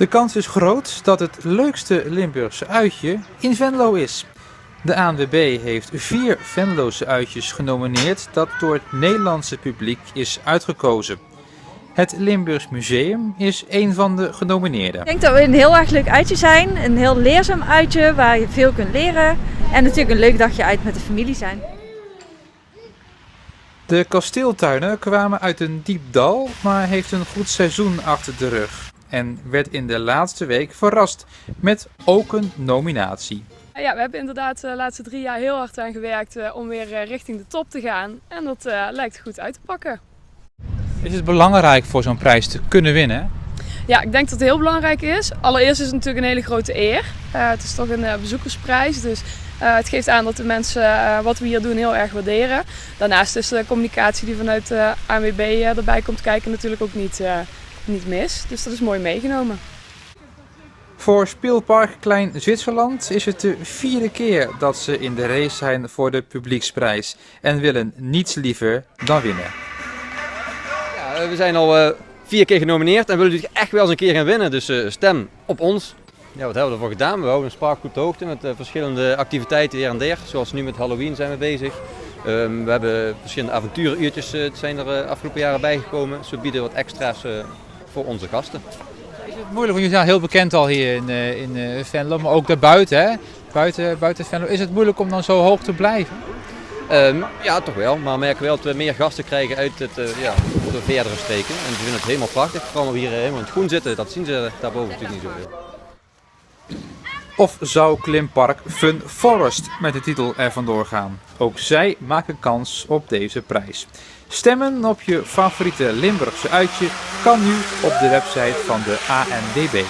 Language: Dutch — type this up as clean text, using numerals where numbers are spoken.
De kans is groot dat het leukste Limburgse uitje in Venlo is. De ANWB heeft 4 Venlose uitjes genomineerd dat door het Nederlandse publiek is uitgekozen. Het Limburgs Museum is een van de genomineerden. Ik denk dat we een heel erg leuk uitje zijn. Een heel leerzaam uitje waar je veel kunt leren. En natuurlijk een leuk dagje uit met de familie zijn. De kasteeltuinen kwamen uit een diep dal, maar heeft een goed seizoen achter de rug. En werd in de laatste week verrast met ook een nominatie. Ja, we hebben inderdaad de laatste 3 jaar heel hard aan gewerkt om weer richting de top te gaan. En dat lijkt goed uit te pakken. Is het belangrijk voor zo'n prijs te kunnen winnen? Ja, ik denk dat het heel belangrijk is. Allereerst is het natuurlijk een hele grote eer. Het is toch een bezoekersprijs, dus het geeft aan dat de mensen wat we hier doen heel erg waarderen. Daarnaast is de communicatie die vanuit de ANWB erbij komt kijken natuurlijk ook niet mis. Dus dat is mooi meegenomen. Voor Speelpark Klein Zwitserland is het de 4e keer dat ze in de race zijn voor de publieksprijs en willen niets liever dan winnen. Ja, we zijn al 4 keer genomineerd en willen natuurlijk echt wel eens een keer gaan winnen, dus stem op ons. Ja, wat hebben we ervoor gedaan? We houden een Spark goed op de hoogte met verschillende activiteiten her en der, zoals nu met Halloween zijn we bezig. We hebben verschillende avonturenuurtjes zijn er afgelopen jaren bijgekomen, dus we bieden wat extra's voor onze gasten. Is het moeilijk, want jullie zijn heel bekend al hier in Venlo, maar ook daarbuiten, hè? Buiten Venlo. Is het moeilijk om dan zo hoog te blijven? Ja, toch wel. Maar we merken wel dat we meer gasten krijgen uit de verdere streken. En ze vinden het helemaal prachtig. Vooral we hier helemaal in het groen zitten, dat zien ze daarboven natuurlijk niet zoveel. Of zou Klimpark Fun Forest met de titel er vandoor gaan? Ook zij maken kans op deze prijs. Stemmen op je favoriete Limburgse uitje kan nu op de website van de ANWB.